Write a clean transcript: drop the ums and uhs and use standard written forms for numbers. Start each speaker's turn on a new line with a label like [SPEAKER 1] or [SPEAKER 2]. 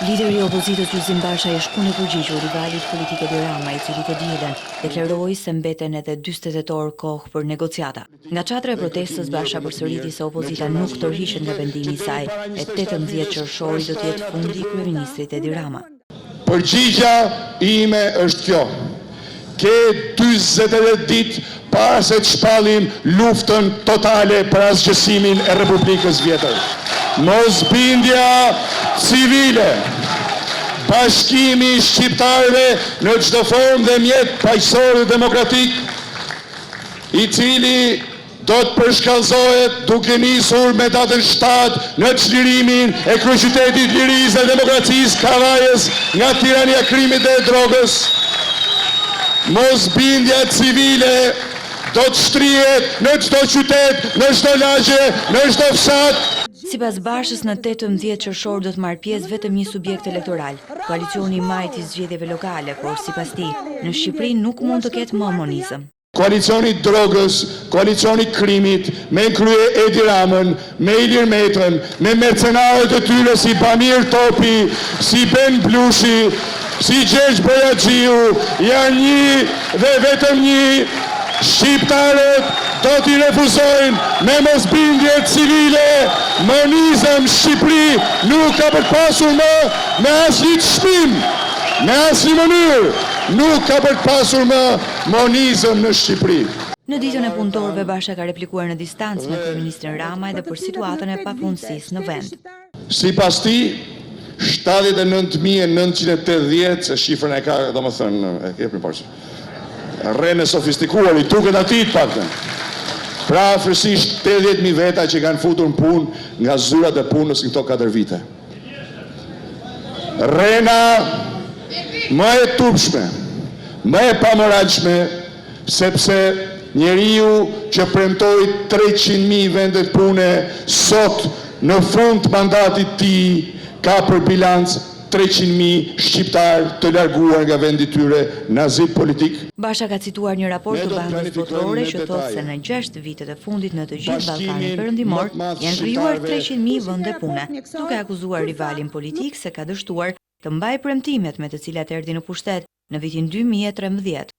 [SPEAKER 1] Lideri I opozitës Lulzim Basha I shku në përgjigjur rivalit politik Edi Rama, I cili të dielën deklaroi se mbeten edhe 48 orë kohë për negociata. Nga çadra e protestës Basha përsëriti se opozita nuk tërhiqet nga vendimi I saj e 18 qershori do të jetë fundi I kryeministrit Edi Rama.
[SPEAKER 2] Përgjigja ime është kjo. Ke 48 ditë para se të shpallim luftën totale për asgjësimin e Republikës Vjetër. Mosbindja civile, bashkimi I shqiptarëve në çdo formë dhe mjet paqësor dhe demokratik, I cili do të përshkallëzohet duke nisur me datën 7 në çlirimin e kryeqytetit lirisë dhe demokracisë Kavajës nga tirania e krimit dhe e drogës. Mosbindja civile do të shtrihet në çdo qytet, në çdo lagje, në çdo fshat.
[SPEAKER 1] Sipas Bashës, në 18 qershor do të marrë pjesë vetëm një subjekt elektoral, koalicioni I majt I zgjedhjeve lokale, por sipas tij, në Shqipëri nuk mund të ketë më monizëm.
[SPEAKER 2] Koalicioni I drogës, koalicioni I krimit, me krye Edi Ramën, me Ilir Metrën, me mercenarët e tyre si Bamir Topi, si Ben Blushi, si Gjergj Bojaxhiu, janë një dhe vetëm një. Shqiptarët do t'i refuzojnë me mosbindje civile, monizëm Shqipëri nuk ka për pasur më me asnjë çmim, me asnjë mënyrë, nuk ka për pasur më monizëm në Shqipëri.
[SPEAKER 1] Në ditën e punëtorëve, Basha ka replikuar në distancë me kryeministrin Rama edhe për situatën e papunësisë në vend.
[SPEAKER 2] Sipas tij, 79.980, se shifrën e ka, domethënë, e ke për parë. Rrene sofistikuar, I duket atij të paktën. Pra afërsisht 80.000 veta që kanë futur në punë nga zyrat e punës në këto 4 vite. Rrena më e turpshme, më e pamoralshme, sepse njeriu që premtoi 300.000 vende pune sot në fund të mandatit të tij ka për bilanc 300.000 shqiptar të larguar nga vendi tyre nazit politik.
[SPEAKER 1] Basha ka cituar një raport të Bankës Botërore që thotë se në 6 vitet e fundit në të gjithë Ballkanin Perëndimor janë krijuar 300.000 vende pune, duke akuzuar rivalin politik se ka dështuar të mbajë premtimet me të cilat erdhi në pushtet në vitin 2013.